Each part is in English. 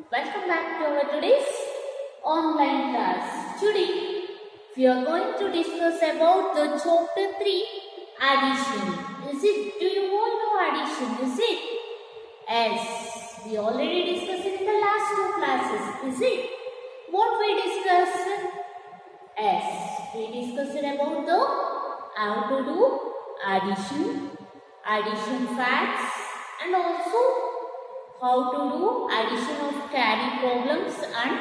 Welcome back to our today's online class. Today we are going to discuss about the chapter 3 addition. Do you all know addition? Is it? As we already discussed it in the last two classes. Is it? What we discussed? As we discussed about the how to do addition facts, and also how to do addition of carry problems and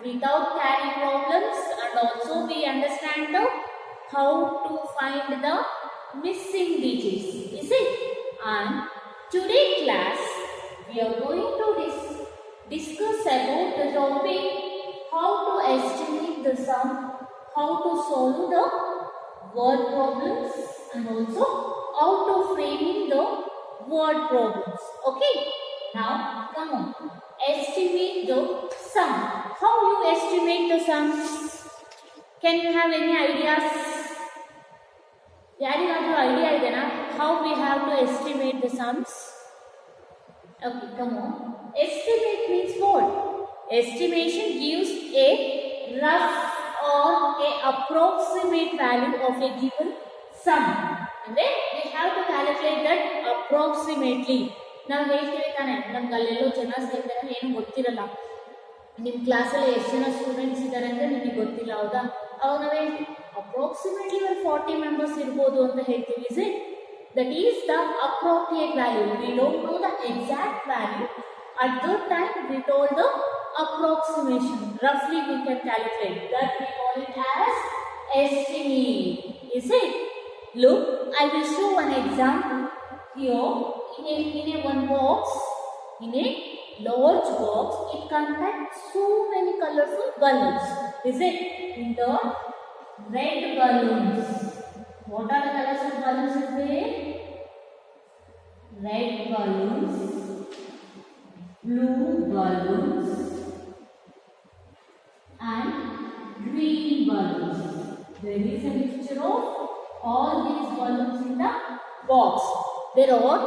without carry problems, and also we understand the how to find the missing digits. Is it? And today class we are going to discuss about the topic how to estimate the sum, how to solve the word problems, and also how to framing the word problems. Okay. Now, come on. Estimate the sum. How you estimate the sums? Can you have any ideas? Yaru idea idena? How we have to estimate the sums? Okay, come on. Estimate means what? Estimation gives a rough or a approximate value of a given sum. And then we have to calculate that approximately. ನಾವು ಹೇಳ್ತೀವಿ ತಾನೆ, ನಮ್ಗೆ ಅಲ್ಲೆಲ್ಲೋ ಜನ ಸೇರ್ತಾರೆ ಏನು ಗೊತ್ತಿರಲ್ಲ, ನಿಮ್ಮ ಕ್ಲಾಸಲ್ಲಿ ಎಷ್ಟು ಜನ ಸ್ಟೂಡೆಂಟ್ಸ್ ಇದ್ದಾರೆ ಅಂದರೆ ನಿಮಗೆ ಗೊತ್ತಿಲ್ಲ, ಹೌದಾ? ಅವಾಗ ನಾವು ಹೇಳ್ತೀವಿ ಅಪ್ರಾಕ್ಸಿಮೇಟ್ಲಿ ಒಂದು 40 ಮೆಂಬರ್ಸ್ ಇರ್ಬೋದು ಅಂತ ಹೇಳ್ತೀವಿ. Is it? That is the appropriate value. We don't know the exact value. At that time we told the approximation. Roughly we can calculate. That we call it as estimate. Is it? Look, I will show one example here. In a one box, in a large box, it contains so many colorful balloons. Is it? In the red balloons. What are the colors of balloons? Is there? Red balloons, blue balloons, and green balloons. There is a mixture of all these balloons in the box. There are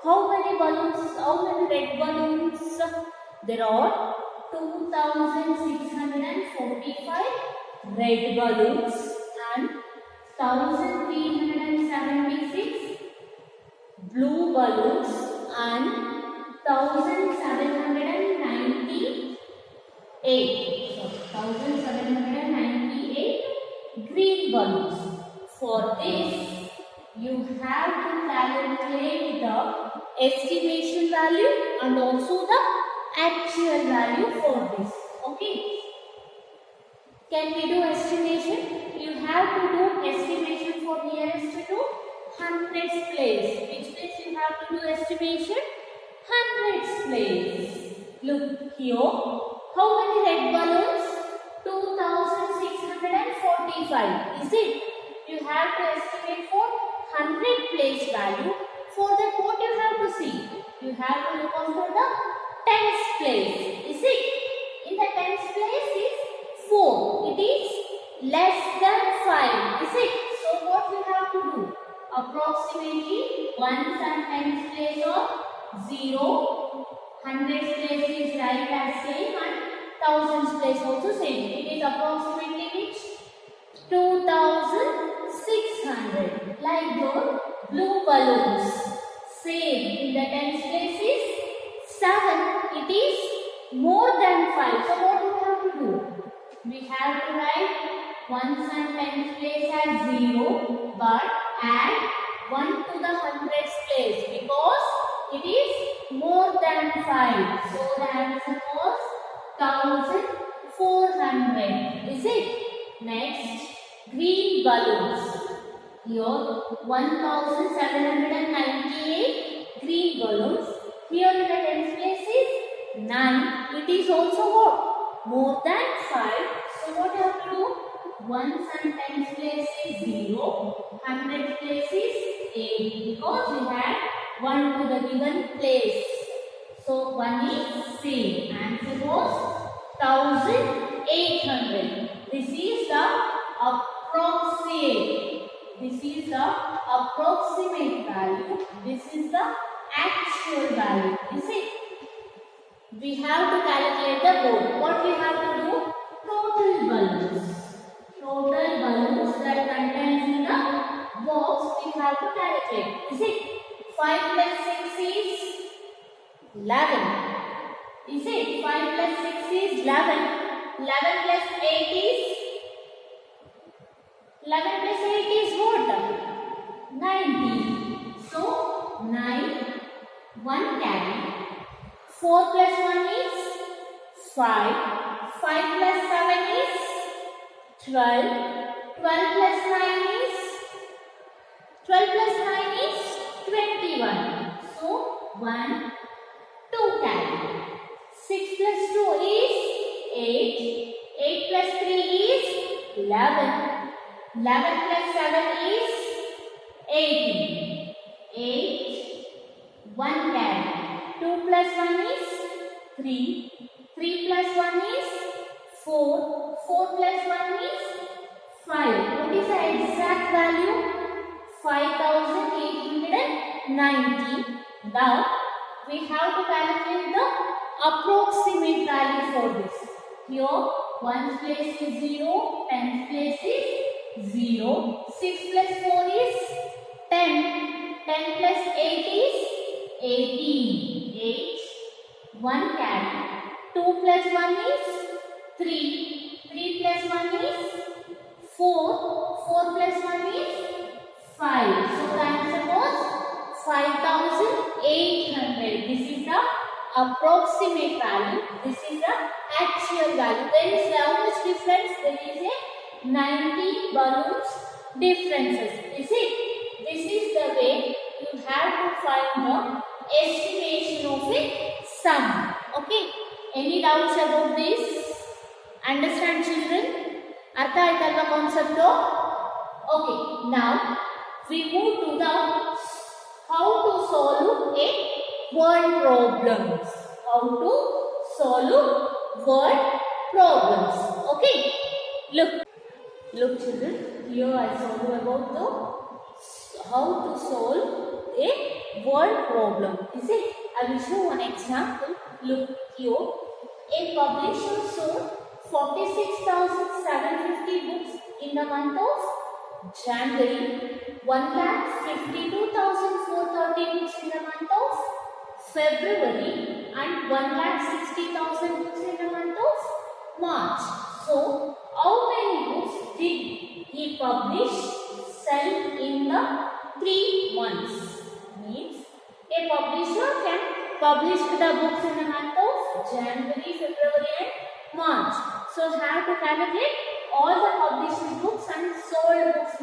how many balloons? How many red balloons? There are 2,645 red balloons and 1,376 blue balloons and 1,798 green balloons. For this, you have to calculate the estimation value and also the actual value for this. Okay. Can we do estimation? You have to do estimation for nearest to hundreds place. Which place you have to do estimation? Hundreds place. Look here. How many red balloons? 2,645. Is it? You have to estimate for 100 place value. For that, what you have to see? You have to look after the tens place. Is it? In the tens place is 4. It is less than 5. Is it? So what we have to do? Approximately ones and tens place are 0. Hundreds place is right as same, and thousands place also same. It is approximately which? 2,600. Like those blue balloons. Same. In the tens place is 7. It is more than 5. So what we have to do? We have to write ones and tens place as 0, but add 1 to the hundreds place because it is more than 5. So the answer was 1,400. Is it? Next, green balloons. Here 1,798 green balloons. Here in the tens place is 9. It is also what? More than 5. So what you have to do? Ones and tens place is 0. Hundreds place is 8. Because we had 1 to the given place. So 1 is same. Answer was 1,800. This is the approximate. This is the approximate value. This is the actual value. You see, we have to calculate calculate the board. What we have to do? Total balloons. Total balloons that contains in the box we have to calculate. Is it 5 plus 6 is 11? Is it 5 plus 6 is 11? 11 plus 8 is 11 plus 8 is what? 19. So 9, 1 carry. 4 plus 1 is 5. 5 plus 7 is 12. 12 plus 9 is 21. So 1, 2 carry. 6 plus 2 is 8. 8 plus 3 is 11. 11 plus 7 is 18. 8, 1 carry. 2 plus 1 is 3. 3 plus 1 is 4. 4 plus 1 is 5. What is the exact value? 5890. Now we have to calculate the approximate value for this. Here 1's place is 0, 10's place is 0. 6 plus 4 is 10. 10 plus 8 is 18. 8. 1 carry. 2 plus 1 is 3. 3 plus 1 is 4. 4 plus 1 is 5. So the answer was 5800. This is the approximate value. This is the actual value. There is how much difference? There is a 90 balloons differences. Is it? This is the way you have to find the estimation of a sum. Okay. Any doubts about this? Understand, children? Artha aitalva concept? Okay. Now we move to the how to solve a word problems. How to solve word problems. Okay. Look, children. Here I solve about the how to solve a word problem. Is it? I will show one example. Look here. A publisher sold 46,750 books in the month of January. 1,52,430 books in the month of February and 1,60,000 books in the month of March. So, how many books did he publish, sell in the 3 months? Means a publisher can publish the books in the month of January, February and March. So, have to calculate all the published books and sold books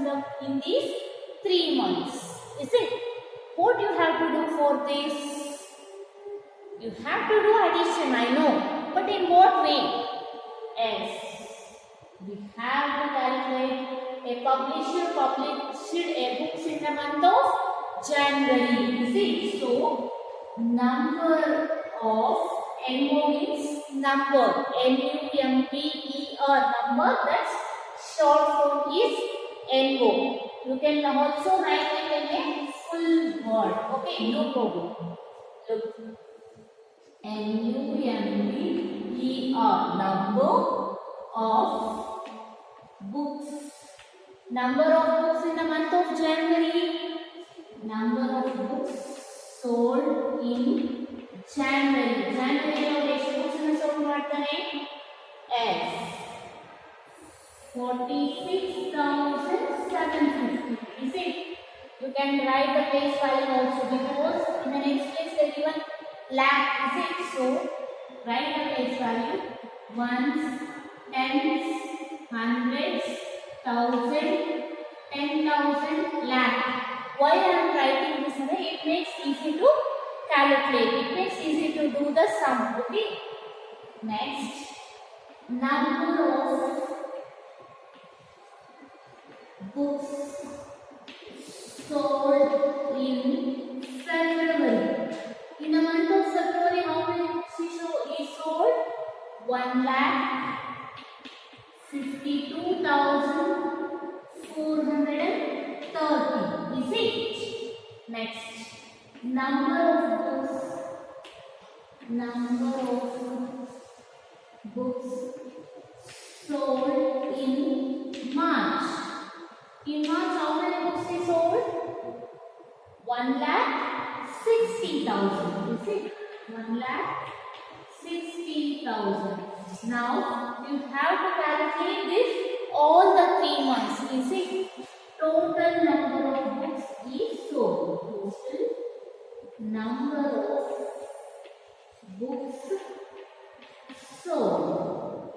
in these 3 months. Is it? What you have to do for this? You have to do addition, I know. But in what way? Yes. We have to calculate a publisher published a books in the month of January. Is it? So, number of NO means number. NUMBER number. That's short form is NO. You can also write it in a full word. Okay, no problem. Look. NUMBER number of books. Number of books in the month of January. Number of books sold in January. January of books in sold ಮಾಡ್ತಾನೆ as 46,750. Is it? You can write the place value also because in the next place there is given lakh. Is it? So write the place value. Ones, tens, hundreds, thousand, 10,000, lakh. Why I am writing this? It makes easy to calculate. It makes easy to do the sum. Okay. Next, number of books sold in February. In the month of February, how many books he sold? 1,52,430. Is it? Next, number of 60,000. Is it 1,60,000? Now you have to calculate this all the 3 months. Is it total number of books is sold? Total number of books sold.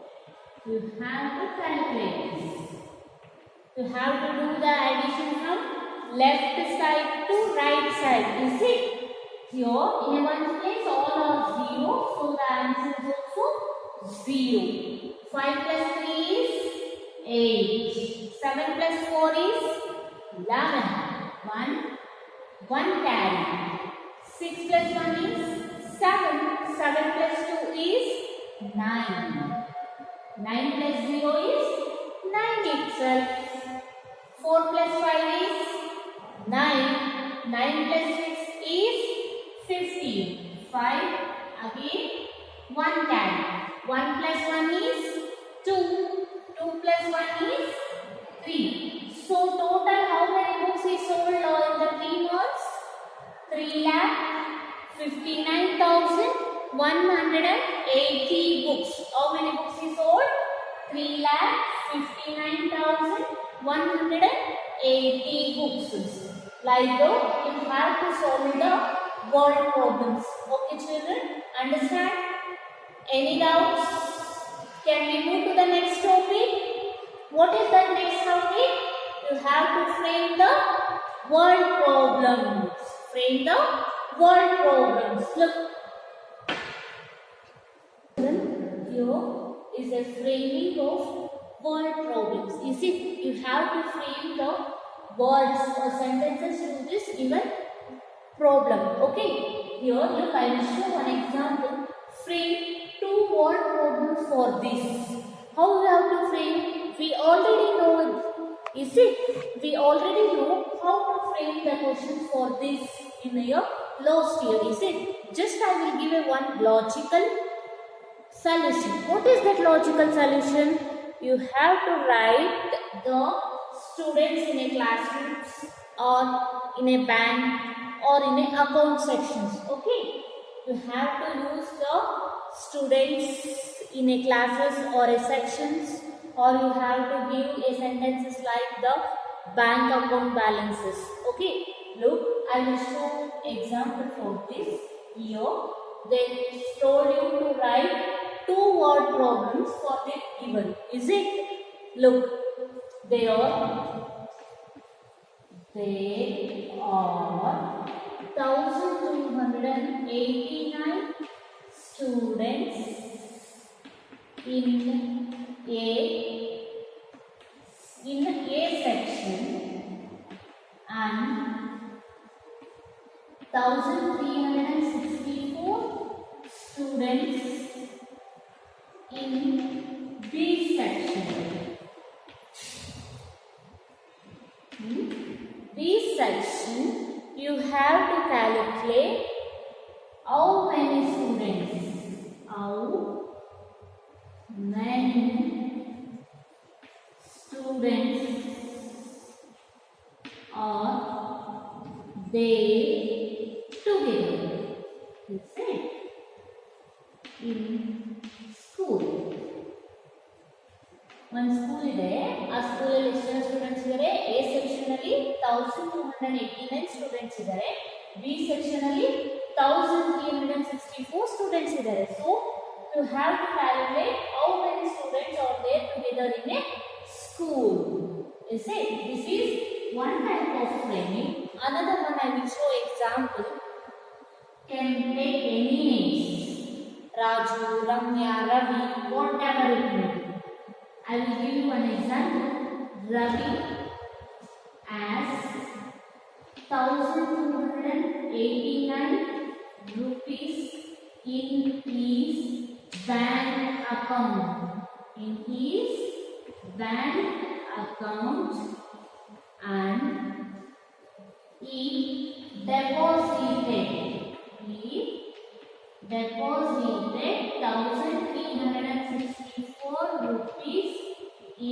You have to calculate this. You have to do the addition from left side to right side. Is it? Here in a one place all are 0. So the answer is also 0. 5 plus 3 is 8. 7 plus 4 is 11. 1 carry. 6 plus 1 is 7. 7 plus 2 is 9. 9 plus 0 is 9 itself. 4 plus 5 is 9. 9 plus 6 is 15. 5 again 1 carry. 1 plus 1 is 2. 2 plus 1 is 3. So total how many books is sold in the 3 months? 3,59,180 books. How many books is sold? 3,59,180 books. Like though you have to solve the word problems. Okay children, understand? Any doubts? Can we move to the next topic? What is the next topic? You have to frame the word problems. Frame the word problems. Look. Here is a framing of word problems. You see, you have to frame the words or sentences to this given problem. Okay. Here, look, I will show one example. Frame 2 word problems for this. How we have to frame? We already know it. Is it? We already know how to frame the questions for this in your last year. Is it? Just I will give a one logical solution. What is that logical solution? You have to write the students in a classroom or in a bank or in a account sections. Okay. You have to use the students in a classes or a sections, or you have to give a sentences like the bank account balances. Okay. Look, I will show example for this. Here they told you to write 2 word problems for the given. Is it? Look, there are 1,289 students in A section and 1,364 students in B section. B section, you have to calculate how many students. How many students are they together? Is it? In school. One school ಇದೆ ಆ school ಅಲ್ಲಿ ಎಷ್ಟು students ಇದ್ದಾರೆ? A section ಅಲ್ಲಿ 1,289 students ಇದ್ದಾರೆ. B section ಅಲ್ಲಿ 1,364 students ಇದ್ದಾರೆ. So you have to calculate how many students are there together in a school. Is it? This is one type of framing. Another one I will show example. Can take any names. Raju, Ramya, Ravi, whatever it may be. I will give you one example. Ravi as 1,289 rupees in his bank account. In his bank account, and he deposited 1,364 rupees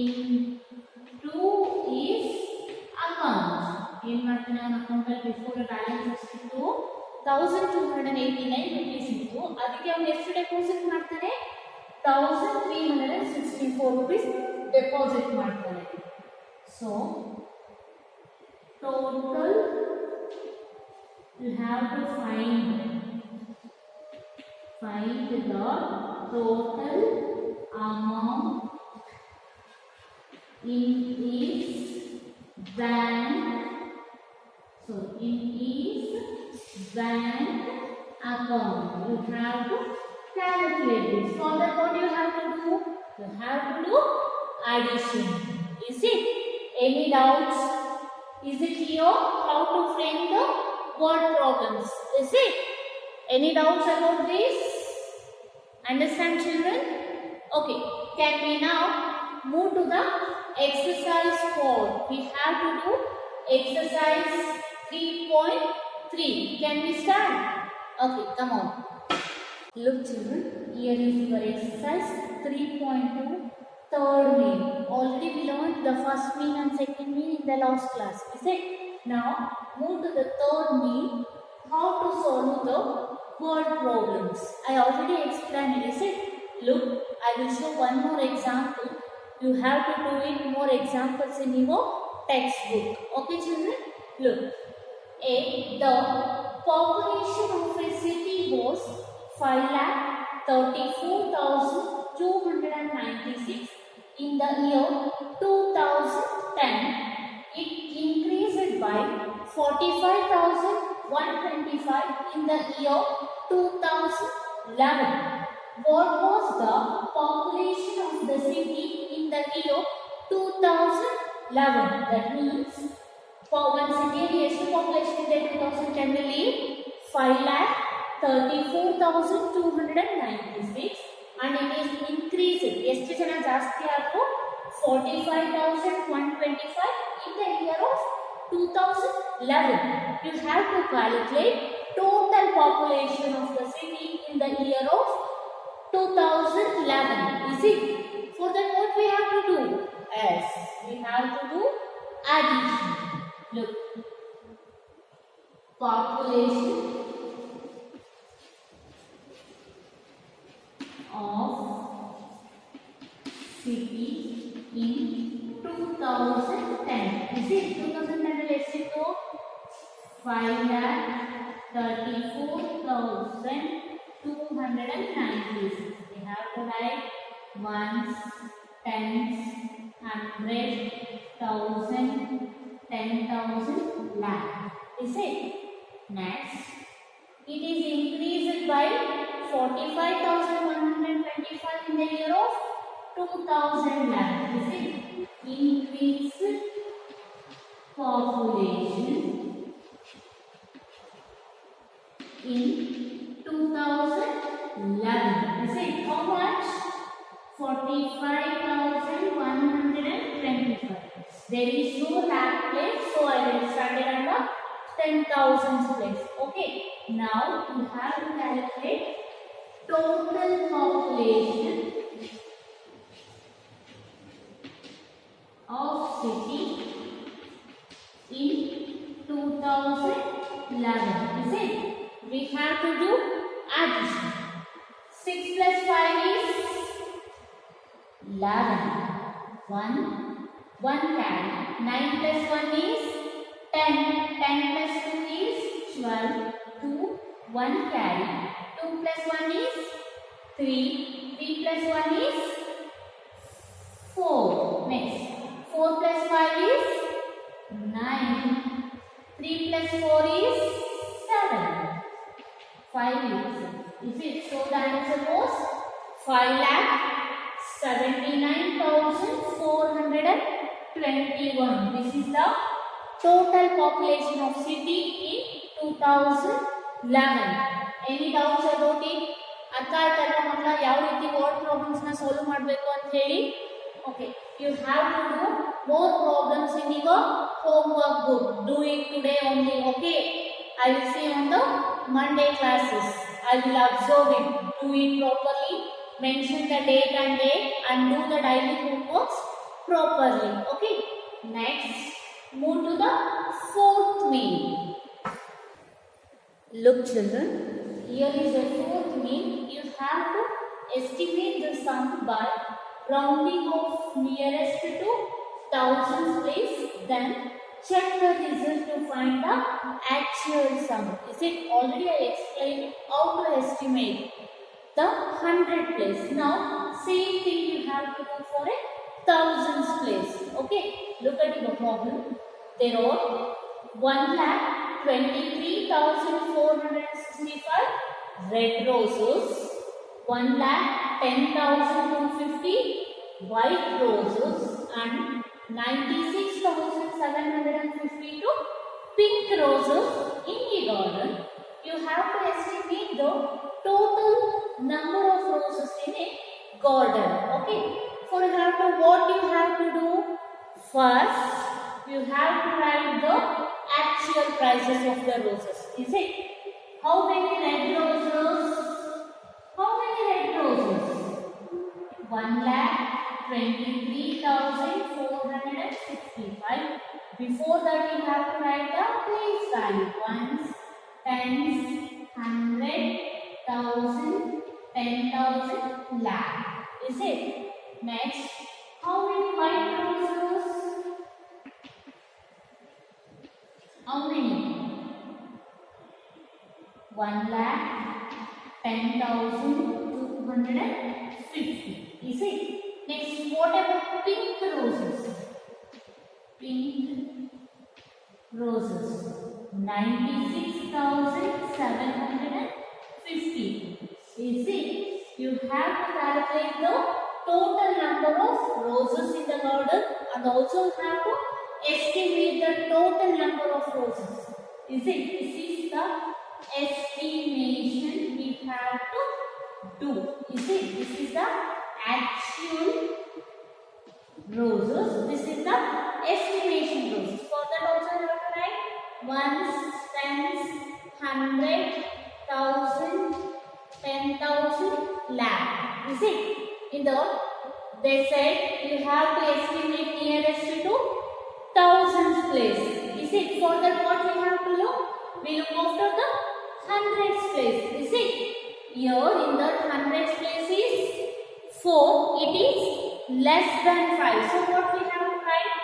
into his account. In account before balance is to 1,364 1289 rupees ಇತ್ತು. ಅದಕ್ಕೆ ಅವನು ಎಷ್ಟು deposit ಮಾಡ್ತಾನೆ? 1364 rupees deposit ಮಾಡ್ತಾನೆ. So total you have to find the total amount in his bank account. You have to calculate this. For that, what you have to do? You have to do addition. Is it? Any doubts? Is it clear how to frame the word problems? Is it? Any doubts about this? Understand, children? Okay. Can we now move to the exercise 4? We have to do exercise 3.3. Can we start? Okay, come on. Look, children, here is your exercise 3.2, third mean. Already we learned the first mean and second mean in the last class. Is it? Now move to the third mean. How to solve the word problems? I already explained it. Is it? Look, I will show one more example. You have to do it more examples in your textbook. Okay, children? Look, the population of a city was 5,34,296 in the year 2010. It increased by 45,125 in the year 2011. What was the population of the city in the year 2011? That means for one city, ಎಷ್ಟು population ಇದೆ 2010 ರಲ್ಲಿ? 5,34,296 and it is increasing. ಎಷ್ಟು ಜನ ಜಾಸ್ತಿ ಆದ್ರು? 45,125 in the year of 2011. You have to calculate total population of the city in the year of 2011. Is it? For that, what we have to do? Yes, we have to do addition. Look, population of city in 2010. Is it 2010? Let's see, 5,34,296. We have to write ones, tens, hundred, thousand, 10,000, lakh. Is it? Next, it is increased by 45,125 in the year of 2011. Is it? Increased population in 2011. Is it? How much? 45,125. There is no lakh place, so I will start it under 10,000 place. Okay. Now you have to calculate total population of city in 2011. Is it? We have to do addition. 6 plus 5 is 11. 1 carry. 9 plus 1 is 10. 10 plus 2 is 12. 2. 1 carry. 2 plus 1 is 3. 3 plus 1 is 4. Next. 4 plus 5 is 9. 3 plus 4 is 7. 5 is it? So the answer was 5,79,421. This is the total population of city in 2011. Any doubts about it? ಅರ್ಥ ಆಯ್ತಲ್ಲ ಮಕ್ಕಳ ಯಾವ ರೀತಿ word problems ನ solve ಮಾಡಬೇಕು ಅಂತ ಹೇಳಿ? Okay, you have to do more problems in your homework book. Do it today only. Okay, I will see you on the Monday classes. I will observe it. Do it properly. Mention the date and day and do the daily homeworks properly. Okay. Next, move to the fourth mean. Look children, here is the fourth mean. You have to estimate the sum by rounding off nearest to thousands place, then check the result to find the actual sum. Is it already I explained how to estimate the 100 place. Now same thing you have to do for a thousands place. Okay, look at the problem. There are 1,23,465 red roses, 1,10,250 white roses, and 96,752 pink roses in a garden. You have to estimate the total number of roses in a garden. Okay. For example, what you have to do? First, you have to write the actual prices of the roses. Is it? How many red roses? How many red roses? 1,23,465. Before that, you have to write the place value. Ones, tens, 100, 1,000, 10,000, lakh. Is it? Next, how many white roses? How many? 1,10,250. Is it? Next, what about pink roses? Pink roses. 96,750. Is it? You have to calculate the total number of roses in the garden and also have to estimate the total number of roses. Is it? This is the estimation we have to do. Is it? This is the actual roses. This is the estimation roses. For that also you have to write ones, tens, 100, 1,000, 10,000, lakh. Is it? In the they said you have to estimate nearest to thousands place. Is it? For that what we have to look? We look after the hundreds place. Is it? Here in the hundreds place is 4. It is less than 5. So what we have to write?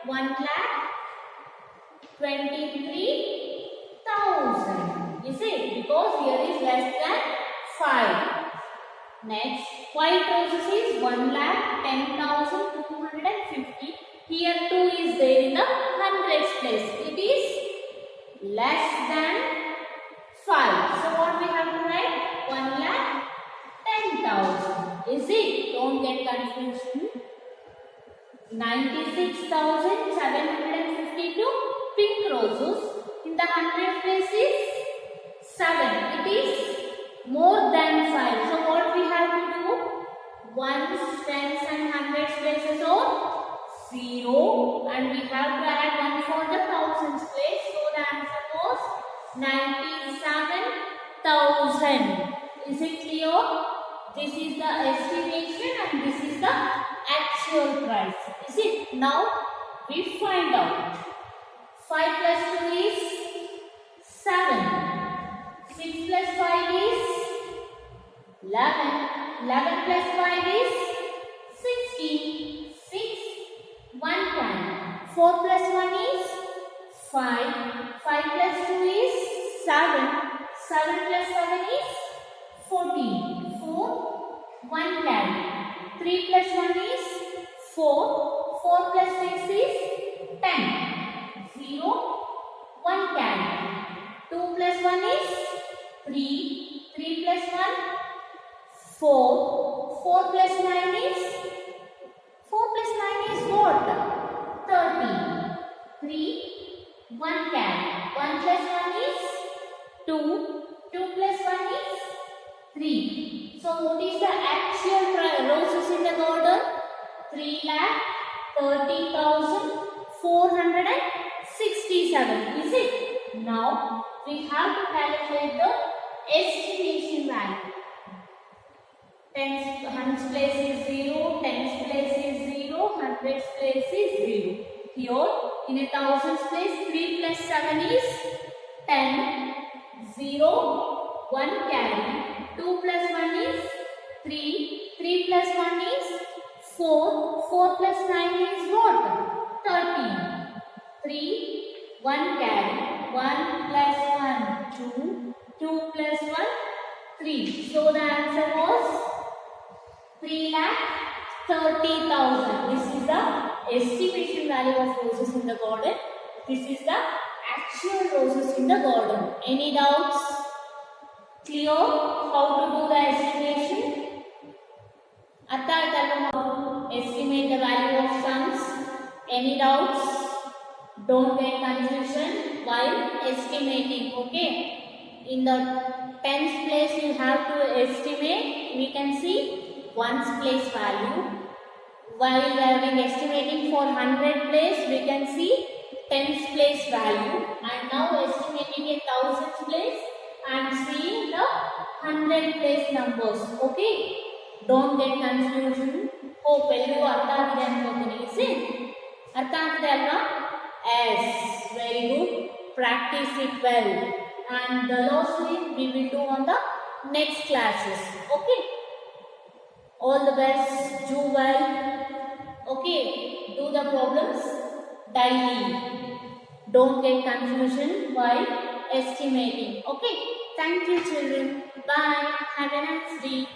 1,23,000. Is it? Because here is less than 5. Next, white roses is 1,10,250. Here 2 is there in the hundreds place. It is less than 5. So what we have to write? 1,10,000. Is it? Don't get confusion. 96,752 pink roses. In the 100 place is 7. It is more than 5. So what we have to do? Ones, tens and hundreds places are 0 and we have to add 1 for the thousands place. So the answer was 97,000. Is it clear? This is the estimation and this is the actual price. Is it? Now we find out. 5 plus 2 is 7. 6 plus 5 is 11. 11 plus 5 is 16. 6. 1 can. 4 plus 1 is 5. 5 plus 2 is 7. 7 plus 7 is 14. 4. 1 can. 3 plus 1 is 4. 4 plus 6 is 10. 0. 1 can. 2 plus 1 is 3. 3 plus 1 4. 4 plus 9 is 4 plus 9 is what? 30. 3. 1 can. 1 plus 1 is 2. 2 plus 1 is 3. So what is the actual roses in the garden? 3,30,467. Is it? Now we have to calculate the estimation value. Tens, hundreds place is 0, tens place is 0, hundreds place is 0. Here in a thousands place 3 plus 7 is 10, 0, 1 carry. 2 plus 1 is 3. 3 plus 1 is 4. 4 plus 9 is what? 13. 3, 1 carry. 1 plus 1, 2. 2 plus 1, 3. So the answer was 3,30,000. This is the estimation value of roses in the garden. This is the actual roses in the garden. Any doubts? Clear how to do the estimation? Estimate the value of sums. Any doubts? Don't get confusion while estimating. Okay. In the tens place you have to estimate. We can see ones place value. While we are estimating for 100 place, we can see tens place value. And now estimating a thousands place and seeing the 100 place numbers. Okay. Don't get confusion. Hope you understand. Is it? Yes. Very good. Practice it well. And the lastly we will do on the next classes. Okay. All the best. Do well. Okay. Do the problems daily. Don't get confusion while estimating. Okay. Thank you children. Bye. Have a nice day.